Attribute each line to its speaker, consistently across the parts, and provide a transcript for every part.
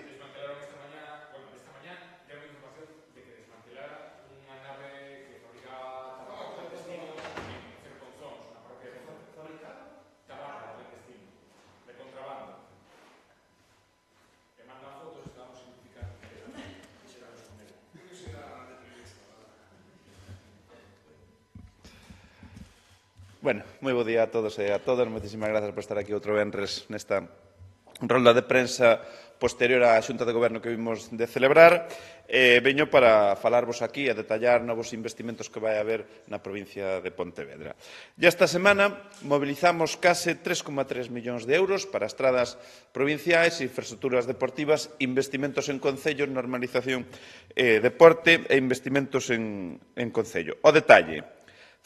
Speaker 1: Desmantelaron esta mañá, ya me información de que desmantelara unha nave que fabricaba tabaco clandestino en Cerconzóns, na parroquia de tabaco clandestino, de contrabando. Me mandan fotos, estamos identificando que será responder.
Speaker 2: Bueno, moi bo día a todos e a todas. Moitísimas grazas por estar aquí outro venres nesta rolda de prensa posterior á Xunta de Goberno que vimos de celebrar. Veño para falarvos aquí e detallar novos investimentos que vai haber na provincia de Pontevedra. Ya esta semana mobilizamos case 3,3 millóns de euros para estradas provinciais, infraestructuras deportivas, investimentos en concellos, normalización deporte e investimentos en concello. O detalle: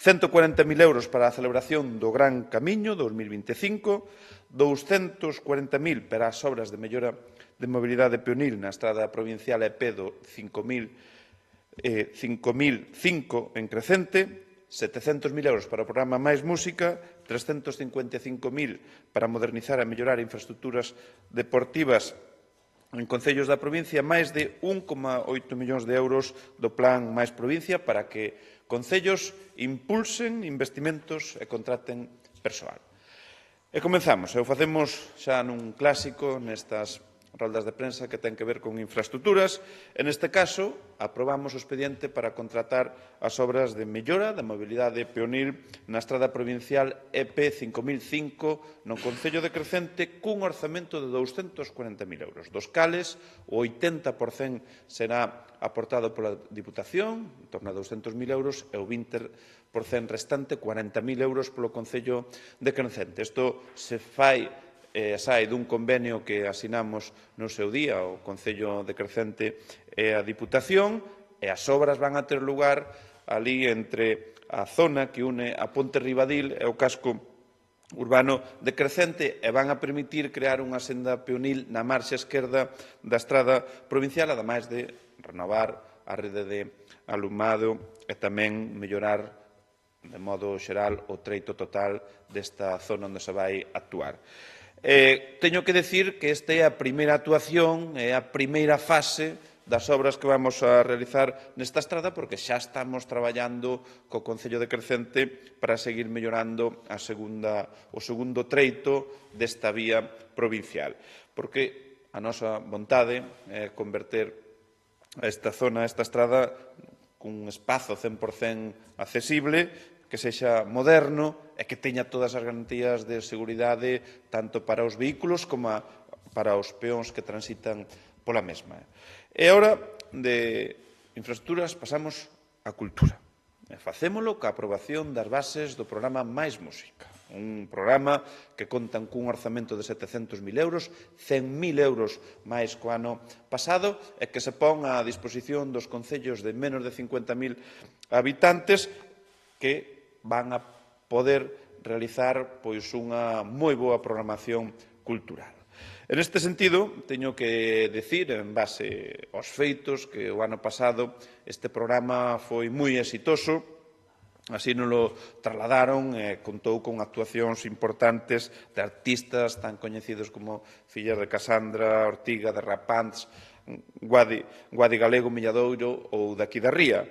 Speaker 2: 140.000 euros para a celebración do Gran Camiño 2025, 240.000 para as obras de mellora de mobilidade peonil na estrada provincial EP do 5.005 en Crecente, 700.000 euros para o programa Mais Música, 355.000 para modernizar e mellorar infraestructuras deportivas en concellos da provincia, máis de 1,8 millóns de euros do Plan Mais Provincia para que concellos impulsen investimentos e contraten persoal. E comenzamos, e o facemos xa nun clásico nestas roldas de prensa que ten que ver con infraestructuras. En este caso, aprobamos o expediente para contratar as obras de mellora da mobilidade peonil na estrada provincial EP 5005 no Concello de Crecente cun orzamento de 240.000 euros, dos cales o 80% será aportado pola Diputación, en torno a 200.000 euros, e o 20% restante, 40.000 euros polo Concello de Crecente. Isto se fai sai dun convenio que asinamos no seu día o Concello de Crecente e a Diputación, e as obras van a ter lugar ali entre a zona que une a Ponte Ribadil e o casco urbano de Crecente e van a permitir crear unha senda peonil na marxa esquerda da estrada provincial, ademais de renovar a rede de alumado e tamén mellorar de modo xeral o treito total desta zona onde se vai actuar. Teño que decir que esta é a primeira actuación, é a primeira fase das obras que vamos a realizar nesta estrada, porque xa estamos traballando co Concello de Crecente para seguir mellorando o segundo treito desta vía provincial. Porque a nosa vontade é converter esta zona, esta estrada, cun espazo 100% accesible, que sexa moderno e que teña todas as garantías de seguridade tanto para os vehículos como para os peóns que transitan pola mesma. E agora, de infraestructuras, pasamos á cultura. E facémolo ca aprobación das bases do programa Mais Música, un programa que contan cun orzamento de 700.000 euros, 100.000 euros máis co ano pasado, e que se pon á disposición dos concellos de menos de 50.000 habitantes que van a poder realizar unha moi boa programación cultural. En este sentido, teño que decir, en base aos feitos, que o ano pasado este programa foi moi exitoso, así nos lo trasladaron e contou con actuacións importantes de artistas tan coñecidos como Fillas de Casandra, Ortiga, de Rapants, Guadi Galego, Milladoiro ou daqui da Ría.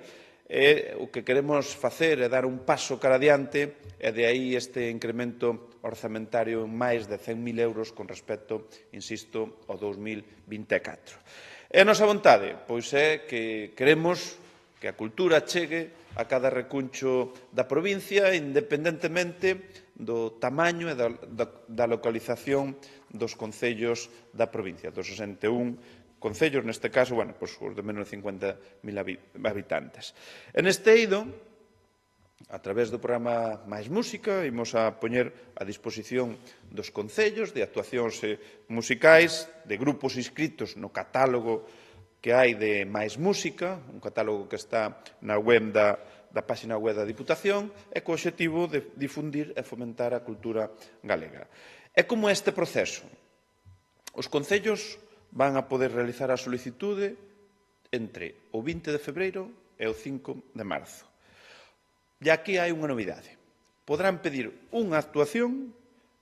Speaker 2: O que queremos facer é dar un paso cara adiante e de aí este incremento orzamentario en máis de 100.000 euros con respecto, insisto, ao 2024. E a nosa vontade, pois é que queremos que a cultura chegue a cada recuncho da provincia, independentemente do tamaño e da localización dos concellos da provincia, dos 61 concellos, neste caso, os de menos de 50.000 habitantes. En este eido, a través do programa Mais Música, imos a poñer a disposición dos concellos de actuacións musicais, de grupos inscritos no catálogo que hai de Mais Música, un catálogo que está na web da páxina web da Diputación, e co obxectivo de difundir e fomentar a cultura galega. E como é este proceso? Os concellos van a poder realizar a solicitude entre o 20 de febreiro e o 5 de marzo. E aquí hai unha novidade. Podrán pedir unha actuación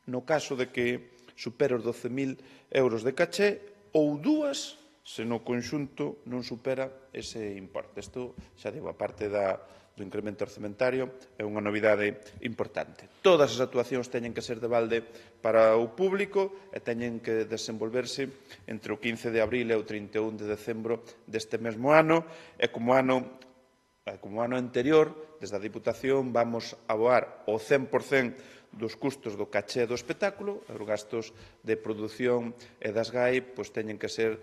Speaker 2: no caso de que supere os 12.000 euros de caché ou 2 se no conxunto non supera ese importe. Isto, xa digo, a parte do incremento orzamentario, é unha novidade importante. Todas as actuacións teñen que ser de balde para o público e teñen que desenvolverse entre o 15 de abril e o 31 de decembro deste mesmo ano, e como ano anterior, desde a Diputación vamos aboar o 100% dos custos do caché do espectáculo, os gastos de produción e das GAE teñen que ser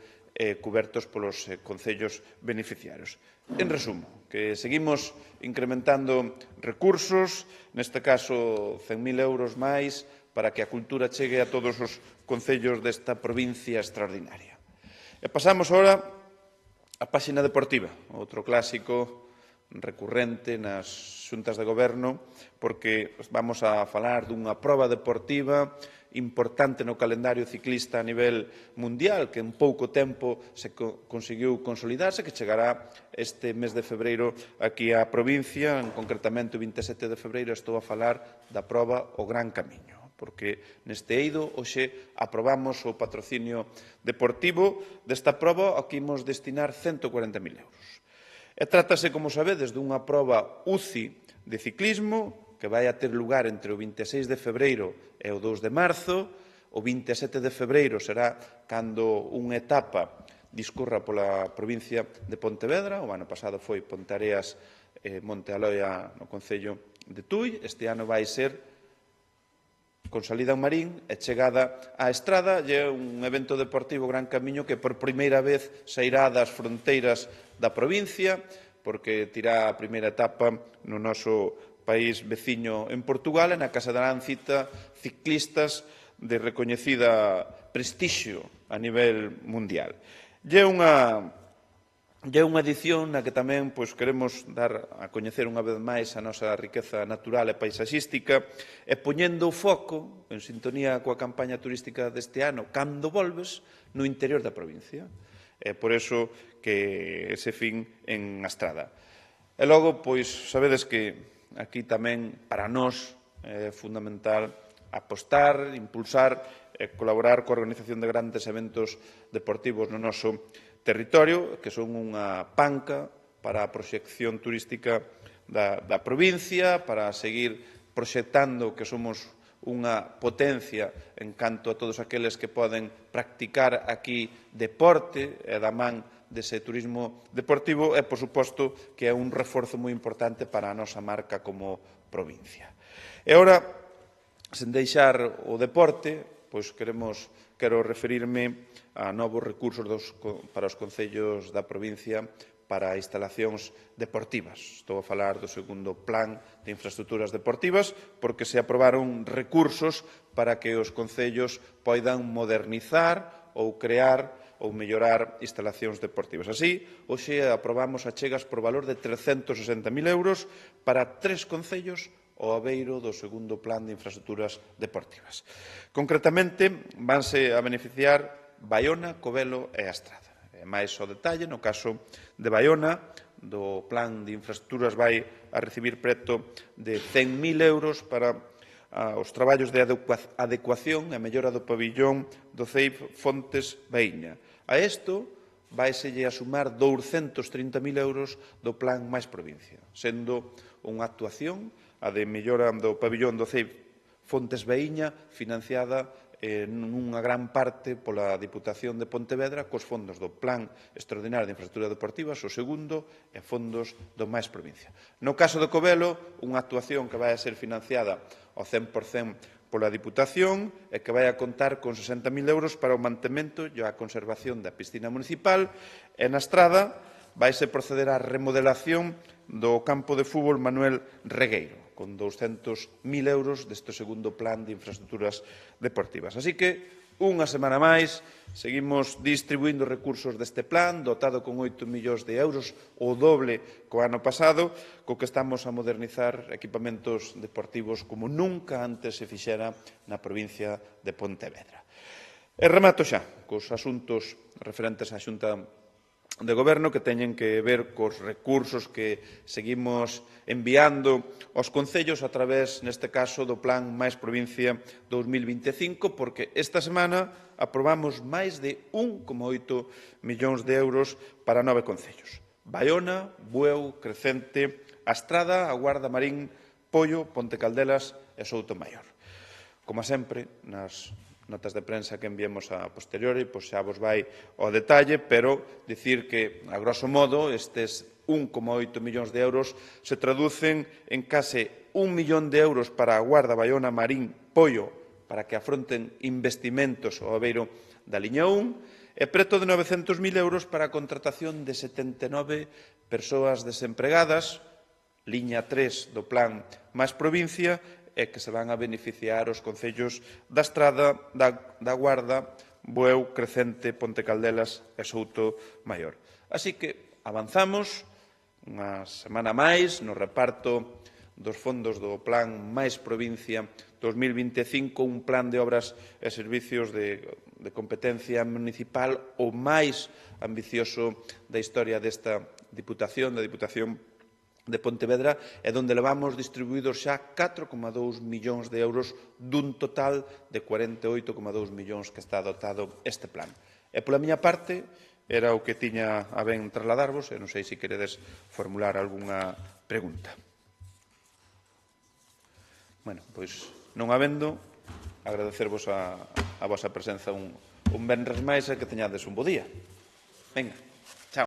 Speaker 2: cubertos polos concellos beneficiarios. En resumo, que seguimos incrementando recursos, neste caso 100.000 euros máis, para que a cultura chegue a todos os concellos desta provincia extraordinaria. E pasamos ahora á páxina deportiva, outro clásico recurrente nas xuntas de goberno, porque vamos a falar dunha proba deportiva importante no calendario ciclista a nivel mundial, que en pouco tempo se conseguiu consolidarse, que chegará este mes de febreiro aquí á provincia, concretamente o 27 de febreiro estou a falar da proba O Gran Camiño, porque neste eido hoxe aprobamos o patrocinio deportivo desta proba ao que imos destinar 140.000 euros. E trátase, como sabedes, dunha proba UCI de ciclismo que vai a ter lugar entre o 26 de febreiro e o 2 de marzo. O 27 de febreiro será cando unha etapa discorra pola provincia de Pontevedra. O ano pasado foi Ponteareas e Monte Aloia no concello de Tui. Este ano vai ser con salida en Marín e chegada á Estrada. É un evento deportivo Gran Camiño que por primeira vez sairá das fronteiras da provincia, porque tirá a primeira etapa no noso país veciño en Portugal, e na que se darán cita ciclistas de recoñecida prestixio a nivel mundial. É unha edición na que tamén queremos dar a coñecer unha vez máis a nosa riqueza natural e paisaxística, e poñendo o foco, en sintonía coa campaña turística deste ano, cando volves, no interior da provincia. É por iso que ese fin en Astrada. E logo, sabedes que aquí tamén, para nós, é fundamental apostar, impulsar e colaborar coa organización de grandes eventos deportivos no noso territorio, que son unha panca para a proxección turística da provincia, para seguir proxectando que somos unha potencia en canto a todos aqueles que poden practicar aquí deporte e da man dese turismo deportivo, e, por suposto, que é un reforzo moi importante para a nosa marca como provincia. E agora, sen deixar o deporte, quero referirme a novos recursos para os concellos da provincia para instalacións deportivas. Estou a falar do segundo plan de infraestructuras deportivas, porque se aprobaron recursos para que os concellos poidan modernizar ou crear ou mellorar instalacións deportivas. Así, hoxe aprobamos achegas por valor de 360.000 euros para 3 concellos ao abeiro do segundo plan de infraestructuras deportivas. Concretamente, vanse a beneficiar Baiona, Covelo e Astrada. máis ao detalle, no caso de Baiona, do plan de infraestructuras vai a recibir preto de 100.000 euros para os traballos de adecuación e mellora do pabillón do CEIP Fontes Baíña. A isto vaiselle a sumar 230.000 euros do plan máis provincia, sendo unha actuación a de mellora do pabillón do CEIP Fontes Baíña financiada nunha gran parte pola Diputación de Pontevedra cos fondos do Plan Extraordinario de Infraestructuras Deportivas, o segundo, e fondos do máis provincia. No caso de Covelo, unha actuación que vai a ser financiada ao 100% pola Diputación e que vai a contar con 60.000 euros para o mantemento e a conservación da piscina municipal, e na Estrada vaise proceder á remodelación do campo de fútbol Manuel Regueiro, con 200.000 euros deste segundo plan de infraestructuras deportivas. Así que, unha semana máis, seguimos distribuindo recursos deste plan, dotado con 8 millóns de euros, o doble co ano pasado, co que estamos a modernizar equipamentos deportivos como nunca antes se fixera na provincia de Pontevedra. E remato xa cos asuntos referentes á Xunta de Goberno que teñen que ver cos recursos que seguimos enviando aos concellos a través, neste caso, do Plan Máis Provincia 2025, porque esta semana aprobamos máis de 1,8 millóns de euros para 9 concellos. Baiona, Bueu, Crecente, A Estrada, A Guarda, Marín, Poio, Ponte Caldelas e Soutomaior. Como sempre, nas notas de prensa que enviemos a posteriori, pois xa vos vai ao detalle, pero dicir que, a grosso modo, estes 1,8 millóns de euros se traducen en case 1 millón de euros para a Guarda, Baiona, Marín, Poio, para que afronten investimentos ao abeiro da liña 1, e preto de 900.000 euros para a contratación de 79 persoas desempregadas, liña 3 do Plan Máis Provincia, e que se van a beneficiar os concellos da Estrada, da Guarda, Bueu, Crecente, Ponte Caldelas e Soutomaior. Así que avanzamos unha semana máis no reparto dos fondos do Plan Máis Provincia 2025, un plan de obras e servicios de competencia municipal o máis ambicioso da historia desta Diputación, da Diputación de Pontevedra, e onde levamos distribuídos xa 4,2 millóns de euros dun total de 48,2 millóns que está dotado este plan. E pola miña parte, era o que tiña a ben trasladarvos, e non sei se queredes formular algunha pregunta. Bueno, pois, non habendo, agradecervos a vosa presenza un venres máis e que teñades un bo día. Venga.